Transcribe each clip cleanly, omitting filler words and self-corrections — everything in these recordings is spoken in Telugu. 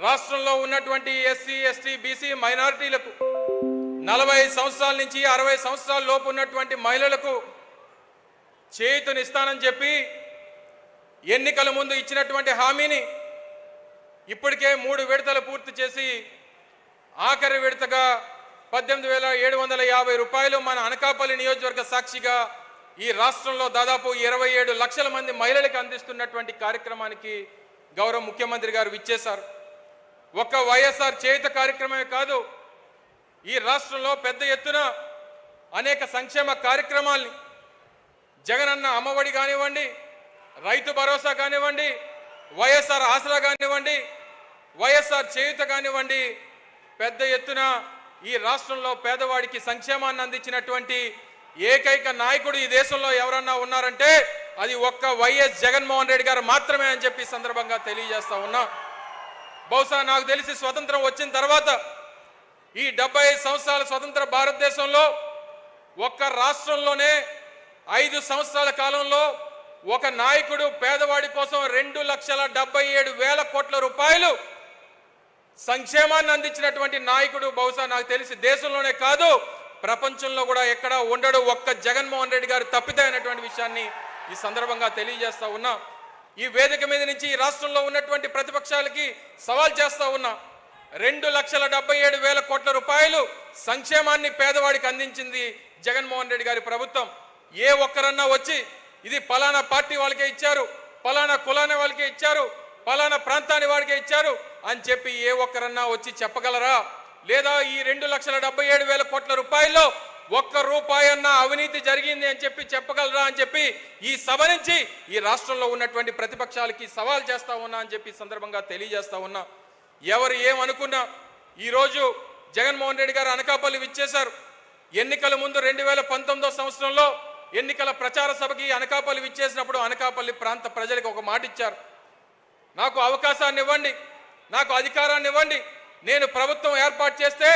రాష్ట్రంలో ఉన్నటువంటి ఎస్సీ ఎస్టీ బీసీ మైనారిటీలకు 40 సంవత్సరాల నుంచి 60 సంవత్సరాల లోపు ఉన్నటువంటి మహిళలకు చేయూతనిస్తానని చెప్పి ఎన్నికల ముందు ఇచ్చినటువంటి హామీని ఇప్పటికే 3 విడతలు పూర్తి చేసి ఆఖరి విడతగా 18,750 రూపాయలు మన అనకాపల్లి నియోజకవర్గ సాక్షిగా ఈ రాష్ట్రంలో దాదాపు 27 లక్షల మంది మహిళలకు అందిస్తున్నటువంటి కార్యక్రమానికి గౌరవ ముఖ్యమంత్రి గారు విచ్చేశారు. ఒక్క వైఎస్ఆర్ చేయూత కార్యక్రమమే కాదు, ఈ రాష్ట్రంలో పెద్ద ఎత్తున అనేక సంక్షేమ కార్యక్రమాల్ని జగనన్న అమ్మఒడి కానివ్వండి, రైతు భరోసా కానివ్వండి, వైఎస్ఆర్ ఆసరా కానివ్వండి, వైఎస్ఆర్ చేయూత కానివ్వండి, పెద్ద ఎత్తున ఈ రాష్ట్రంలో పేదవాడికి సంక్షేమాన్ని అందించినటువంటి ఏకైక నాయకుడు ఈ దేశంలో ఎవరన్నా ఉన్నారంటే అది ఒక్క వైఎస్ జగన్మోహన్ రెడ్డి గారు మాత్రమే అని చెప్పి సందర్భంగా తెలియజేస్తా ఉన్నా. బహుశా నాకు తెలిసి స్వతంత్రం వచ్చిన తర్వాత ఈ 75 సంవత్సరాల స్వతంత్ర భారతదేశంలో ఒక్క రాష్ట్రంలోనే 5 సంవత్సరాల కాలంలో ఒక నాయకుడు పేదవాడి కోసం 2,77,000 కోట్ల రూపాయలు సంక్షేమాన్ని అందించినటువంటి నాయకుడు బహుశా నాకు తెలిసి దేశంలోనే కాదు ప్రపంచంలో కూడా ఎక్కడా ఉండడు, ఒక్క జగన్మోహన్ రెడ్డి గారు తప్పితే అనేటువంటి విషయాన్ని ఈ సందర్భంగా తెలియజేస్తా ఉన్నా. ఈ వేదిక మీద నుంచి ఈ రాష్ట్రంలో ఉన్నటువంటి ప్రతిపక్షాలకి సవాల్ చేస్తా ఉన్నా. 2,77,000 కోట్ల రూపాయలు సంక్షేమాన్ని పేదవాడికి అందించింది జగన్మోహన్ రెడ్డి గారి ప్రభుత్వం. ఏ ఒక్కరన్నా వచ్చి ఇది పలానా పార్టీ వాళ్ళకే ఇచ్చారు, పలానా కులాన్ని వాళ్ళకే ఇచ్చారు, పలానా ప్రాంతాన్ని వాడికే ఇచ్చారు అని చెప్పి ఏ ఒక్కరన్నా వచ్చి చెప్పగలరా? లేదా ఈ 2,77,000 కోట్ల రూపాయల్లో ఒక్క రూపాయన్నా అవినీతి జరిగింది అని చెప్పి చెప్పగలరా అని చెప్పి ఈ సభ నుంచి ఈ రాష్ట్రంలో ఉన్నటువంటి ప్రతిపక్షాలకి సవాల్ చేస్తా ఉన్నా అని చెప్పి సందర్భంగా తెలియజేస్తా ఉన్నా. ఎవరు ఏమనుకున్నా ఈరోజు జగన్మోహన్ రెడ్డి గారు అనకాపల్లి విచ్చేశారు. ఎన్నికల ముందు 2019 సంవత్సరంలో ఎన్నికల ప్రచార సభకి అనకాపల్లి విచ్చేసినప్పుడు అనకాపల్లి ప్రాంత ప్రజలకు ఒక మాట ఇచ్చారు, నాకు అవకాశాన్ని ఇవ్వండి, నాకు అధికారాన్ని ఇవ్వండి, నేను ప్రభుత్వం ఏర్పాటు చేస్తే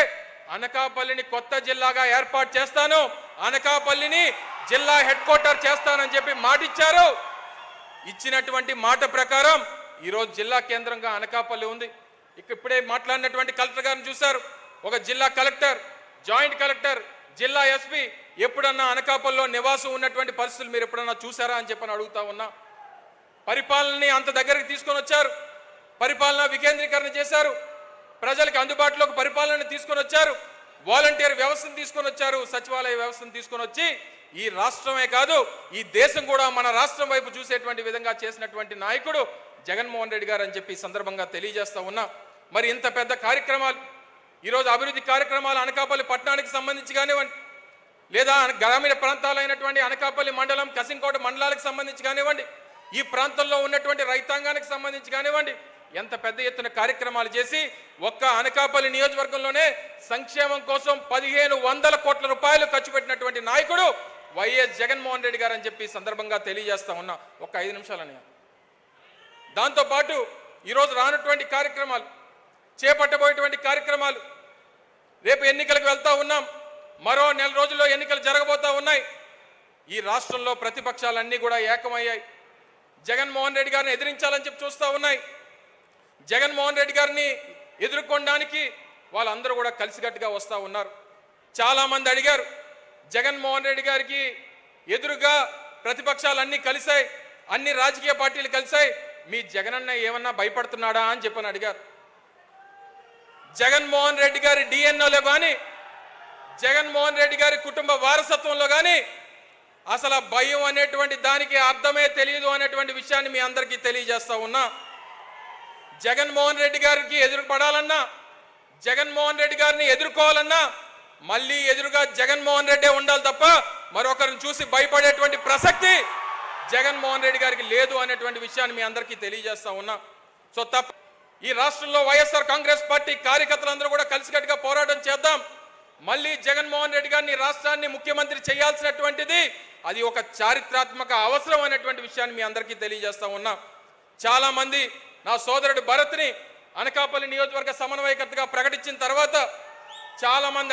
అనకాపల్లిని కొత్త జిల్లాగా ఏర్పాటు చేస్తాను, అనకాపల్లిని జిల్లా హెడ్ క్వార్టర్ చేస్తానని చెప్పి మాట ఇచ్చారు. ఇచ్చినటువంటి మాట ప్రకారం ఈరోజు జిల్లా కేంద్రంగా అనకాపల్లి ఉంది. ఇప్పుడే మాట్లాడినటువంటి కలెక్టర్ గారిని చూశారు. ఒక జిల్లా కలెక్టర్, జాయింట్ కలెక్టర్, జిల్లా ఎస్పీ ఎప్పుడన్నా అనకాపల్లిలో నివాసం ఉన్నటువంటి పరిస్థితులు మీరు ఎప్పుడన్నా చూసారా అని చెప్పని అడుగుతా ఉన్నా. పరిపాలనని అంత దగ్గరికి తీసుకొని వచ్చారు, పరిపాలన వికేంద్రీకరణ చేశారు, ప్రజలకు అందుబాటులోకి పరిపాలనని తీసుకొని వచ్చారు, వాలంటీర్ వ్యవస్థను తీసుకొని వచ్చారు, సచివాలయ వ్యవస్థను తీసుకొని వచ్చి ఈ రాష్ట్రమే కాదు ఈ దేశం కూడా మన రాష్ట్రం వైపు చూసేటువంటి విధంగా చేసినటువంటి నాయకుడు జగన్మోహన్ రెడ్డి గారు అని చెప్పి సందర్భంగా తెలియజేస్తా ఉన్నా. మరి ఇంత పెద్ద కార్యక్రమాలు ఈరోజు అభివృద్ధి కార్యక్రమాలు అనకాపల్లి పట్టణానికి సంబంధించి కానివ్వండి, లేదా గ్రామీణ ప్రాంతాలైనటువంటి అనకాపల్లి మండలం, కసింకోట మండలాలకు సంబంధించి కానివ్వండి, ఈ ప్రాంతంలో ఉన్నటువంటి రైతాంగానికి సంబంధించి కానివ్వండి, ఎంత పెద్ద ఎత్తున కార్యక్రమాలు చేసి ఒక్క అనకాపల్లి నియోజకవర్గంలోనే సంక్షేమం కోసం 1,500 కోట్ల రూపాయలు ఖర్చు పెట్టినటువంటి నాయకుడు వైఎస్ జగన్మోహన్ రెడ్డి గారు అని చెప్పి సందర్భంగా తెలియజేస్తా ఉన్నా. ఒక 5 నిమిషాలని దాంతోపాటు ఈరోజు రానటువంటి కార్యక్రమాలు, చేపట్టబోయేటువంటి కార్యక్రమాలు, రేపు ఎన్నికలకు వెళ్తా ఉన్నాం, మరో నెల రోజుల్లో ఎన్నికలు జరగబోతా ఉన్నాయి. ఈ రాష్ట్రంలో ప్రతిపక్షాలన్నీ కూడా ఏకమయ్యాయి, జగన్మోహన్ రెడ్డి గారిని ఎదిరించాలని చెప్పి చూస్తూ ఉన్నాయి. జగన్మోహన్ రెడ్డి గారిని ఎదుర్కొనడానికి వాళ్ళందరూ కూడా కలిసికట్టుగా వస్తూ ఉన్నారు. చాలామంది అడిగారు, జగన్మోహన్ రెడ్డి గారికి ఎదురుగా ప్రతిపక్షాలన్నీ కలిశాయి, అన్ని రాజకీయ పార్టీలు కలిశాయి, మీ జగనన్న ఏమన్నా భయపడుతున్నాడా అని చెప్పని అడిగారు. జగన్మోహన్ రెడ్డి గారి డిఎన్ఓలో కానీ, జగన్మోహన్ రెడ్డి గారి కుటుంబ వారసత్వంలో కానీ అసలు భయం అనేటువంటి దానికి అర్థమే తెలియదు అనేటువంటి విషయాన్ని మీ అందరికీ తెలియజేస్తా ఉన్నా. జగన్మోహన్ రెడ్డి గారికి ఎదురుపడాలన్నా, జగన్మోహన్ రెడ్డి గారిని ఎదుర్కోవాలన్నా మళ్ళీ ఎదురుగా జగన్మోహన్ రెడ్డే ఉండాలి తప్ప మరొకరిని చూసి భయపడేటువంటి ప్రసక్తి జగన్మోహన్ రెడ్డి గారికి లేదు అనేటువంటి విషయాన్ని మీ అందరికీ తెలియజేస్తా ఉన్నా. సో తప్ప ఈ రాష్ట్రంలో వైఎస్ఆర్ కాంగ్రెస్ పార్టీ కార్యకర్తలందరూ కూడా కలిసికట్టుగా పోరాటం చేద్దాం. మళ్ళీ జగన్మోహన్ రెడ్డి గారిని రాష్ట్రాన్ని ముఖ్యమంత్రి చేయాల్సినటువంటిది అది ఒక చారిత్రాత్మక అవసరం అనేటువంటి విషయాన్ని మీ అందరికీ తెలియజేస్తా ఉన్నా. చాలా మంది నా సోదరుడు భరత్ని అనకాపల్లి నియోజకవర్గ సమన్వయకర్తగా ప్రకటించిన తర్వాత చాలా మంది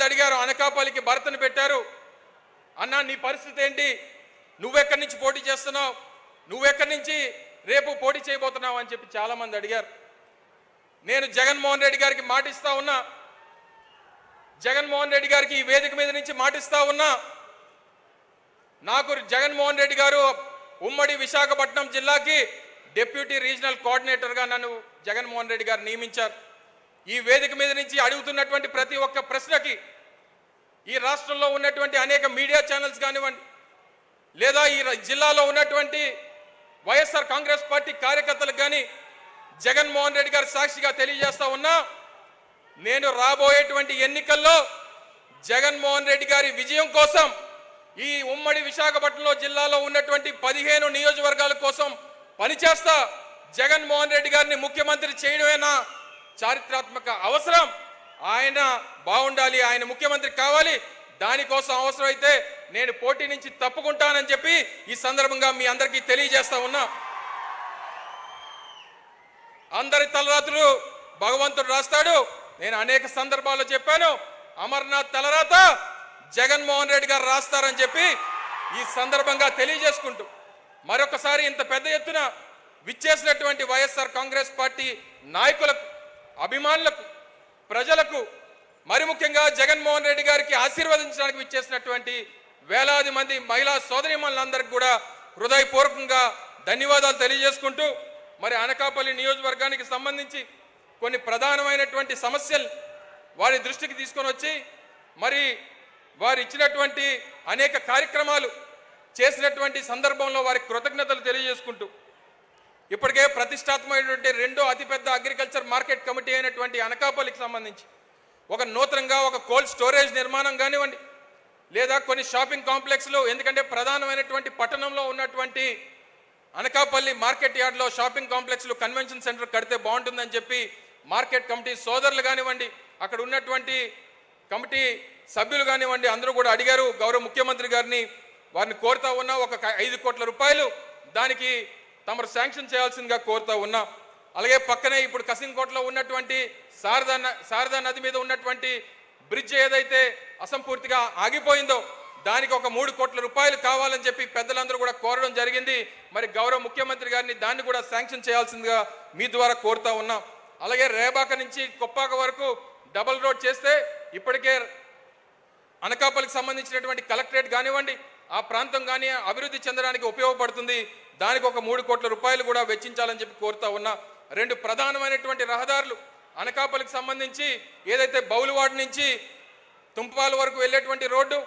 అడిగారు అనకాపల్లికి భరత్ని పెట్టారు అన్నా, నీ పరిస్థితి ఏంటి, నువ్వెక్కడి నుంచి పోటీ చేస్తున్నావు, నువ్వెక్కడి నుంచి రేపు పోటీ చేయబోతున్నావు అని చెప్పి చాలా మంది అడిగారు. నేను జగన్మోహన్ రెడ్డి గారికి మాటిస్తా ఉన్నా, జగన్మోహన్ రెడ్డి గారికి ఈ వేదిక మీద నుంచి మాటిస్తా ఉన్నా, నాకు జగన్మోహన్ రెడ్డి గారు ఉమ్మడి విశాఖపట్నం జిల్లాకి డిప్యూటీ రీజనల్ కోఆర్డినేటర్గా నన్ను జగన్మోహన్ రెడ్డి గారు నియమించారు. ఈ వేదిక మీద నుంచి అడుగుతున్నటువంటి ప్రతి ఒక్క ప్రశ్నకి ఈ రాష్ట్రంలో ఉన్నటువంటి అనేక మీడియా ఛానల్స్ కానివ్వండి, లేదా ఈ జిల్లాలో ఉన్నటువంటి వైఎస్ఆర్ కాంగ్రెస్ పార్టీ కార్యకర్తలకు కానీ జగన్మోహన్ రెడ్డి గారు సాక్షిగా తెలియజేస్తా ఉన్నా, నేను రాబోయేటువంటి ఎన్నికల్లో జగన్మోహన్ రెడ్డి గారి విజయం కోసం ఈ ఉమ్మడి విశాఖపట్నంలో జిల్లాలో ఉన్నటువంటి 15 నియోజకవర్గాల కోసం పనిచేస్తా. జగన్మోహన్ రెడ్డి గారిని ముఖ్యమంత్రి చేయడమేనా చారిత్రాత్మక అవసరం, ఆయన బాగుండాలి, ఆయన ముఖ్యమంత్రి కావాలి, దానికోసం అవసరమైతే నేను పోటీ నుంచి తప్పుకుంటానని చెప్పి ఈ సందర్భంగా మీ అందరికీ తెలియజేస్తా ఉన్నా. అందరి తలరాతులు భగవంతుడు రాస్తాడు. నేను అనేక సందర్భాల్లో చెప్పాను, అమర్నాథ్ తలరాత జగన్మోహన్ రెడ్డి గారు రాస్తారని చెప్పి ఈ సందర్భంగా తెలియజేసుకుంటూ మరొకసారి ఇంత పెద్ద ఎత్తున విచ్చేసినటువంటి వైఎస్ఆర్ కాంగ్రెస్ పార్టీ నాయకులకు, అభిమానులకు, ప్రజలకు, మరి ముఖ్యంగా జగన్మోహన్ రెడ్డి గారికి ఆశీర్వదించడానికి విచ్చేసినటువంటి వేలాది మంది మహిళా సోదరీమణులందరికీ కూడా హృదయపూర్వకంగా ధన్యవాదాలు తెలియజేసుకుంటూ, మరి అనకాపల్లి నియోజకవర్గానికి సంబంధించి కొన్ని ప్రధానమైనటువంటి సమస్యలు వారి దృష్టికి తీసుకొని వచ్చి మరి వారు ఇచ్చినటువంటి అనేక కార్యక్రమాలు చేసినటువంటి సందర్భంలో వారికి కృతజ్ఞతలు తెలియజేసుకుంటూ, ఇప్పటికే ప్రతిష్టాత్మకమైనటువంటి రెండో అతిపెద్ద అగ్రికల్చర్ మార్కెట్ కమిటీ అయినటువంటి అనకాపల్లికి సంబంధించి ఒక నూతనంగా ఒక కోల్డ్ స్టోరేజ్ నిర్మాణం కానివ్వండి, లేదా కొన్ని షాపింగ్ కాంప్లెక్స్లు, ఎందుకంటే ప్రధానమైనటువంటి పట్టణంలో ఉన్నటువంటి అనకాపల్లి మార్కెట్ యార్డ్లో షాపింగ్ కాంప్లెక్స్లు, కన్వెన్షన్ సెంటర్ కడితే బాగుంటుందని చెప్పి మార్కెట్ కమిటీ సోదరులు కానివ్వండి, అక్కడ ఉన్నటువంటి కమిటీ సభ్యులు కానివ్వండి, అందరూ కూడా అడిగారు గౌరవ ముఖ్యమంత్రి గారిని. వారిని కోరుతా ఉన్నా, ఒక 5 కోట్ల రూపాయలు దానికి తమరు శాంక్షన్ చేయాల్సిందిగా కోరుతా ఉన్నా. అలాగే పక్కనే ఇప్పుడు కసింకోటలో ఉన్నటువంటి శారదా నది మీద ఉన్నటువంటి బ్రిడ్జ్ ఏదైతే అసంపూర్తిగా ఆగిపోయిందో దానికి ఒక 3 కోట్ల రూపాయలు కావాలని చెప్పి పెద్దలందరూ కూడా కోరడం జరిగింది. మరి గౌరవ ముఖ్యమంత్రి గారిని దాన్ని కూడా శాంక్షన్ చేయాల్సిందిగా మీ ద్వారా కోరుతా ఉన్నాం. అలాగే రేబాక నుంచి కొప్పాక వరకు డబుల్ రోడ్ చేస్తే ఇప్పటికే అనకాపల్లికి సంబంధించినటువంటి కలెక్టరేట్ కానివ్వండి, ఆ ప్రాంతం కానీ అభివృద్ధి చెందడానికి ఉపయోగపడుతుంది. దానికి ఒక 3 కోట్ల రూపాయలు కూడా వెచ్చించాలని చెప్పి కోరుతా ఉన్నా. 2 ప్రధానమైనటువంటి రహదారులు అనకాపల్లికి సంబంధించి ఏదైతే బౌలువాడ నుంచి తుంపాల వరకు వెళ్ళేటువంటి రోడ్డు,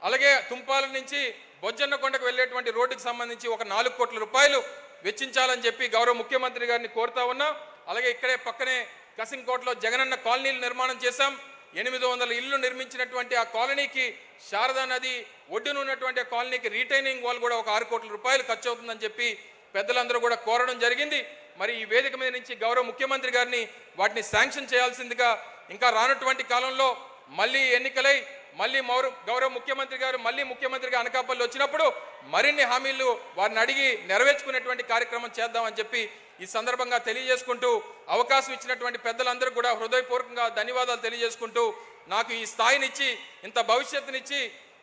అలాగే తుంపాల నుంచి బొజ్జన్నకొండకు వెళ్ళేటువంటి రోడ్డుకి సంబంధించి ఒక 4 కోట్ల రూపాయలు వెచ్చించాలని చెప్పి గౌరవ ముఖ్యమంత్రి గారిని కోరుతా ఉన్నా. అలాగే ఇక్కడే పక్కనే కసింకోటలో జగనన్న కాలనీలు నిర్మాణం చేశాం. 800 ఇళ్లు నిర్మించినటువంటి ఆ కాలనీకి, శారదా నది ఒడ్డున ఉన్నటువంటి కాలనీకి రీటైనింగ్ వాల్ కూడా ఒక 6 కోట్ల రూపాయలు ఖర్చు అవుతుందని చెప్పి పెద్దలందరూ కూడా కోరడం జరిగింది. మరి ఈ వేదిక మీద నుంచి గౌరవ ముఖ్యమంత్రి గారిని వాటిని శాంక్షన్ చేయాల్సిందిగా, ఇంకా రానటువంటి కాలంలో మళ్ళీ ఎన్నికలై మళ్ళీ గౌరవ ముఖ్యమంత్రి గారు మళ్ళీ ముఖ్యమంత్రిగా అనకాపల్లి వచ్చినప్పుడు మరిన్ని హామీలు వారిని అడిగి నెరవేర్చుకునేటువంటి కార్యక్రమం చేద్దామని చెప్పి ఈ సందర్భంగా తెలియజేసుకుంటూ, అవకాశం ఇచ్చినటువంటి పెద్దలందరూ కూడా హృదయపూర్వకంగా ధన్యవాదాలు తెలియజేసుకుంటూ, నాకు ఈ స్థాయినిచ్చి, ఇంత భవిష్యత్తునిచ్చి,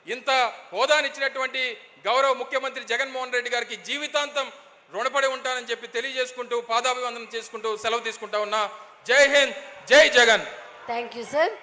ఇంత హోదానిచ్చినటువంటి గౌరవ ముఖ్యమంత్రి జగన్మోహన్ రెడ్డి గారికి జీవితాంతం రుణపడి ఉంటానని చెప్పి తెలియజేసుకుంటూ, పాదాభివందనం చేసుకుంటూ సెలవు తీసుకుంటా ఉన్నా. జై హింద్, జై జగన్. Thank you sir.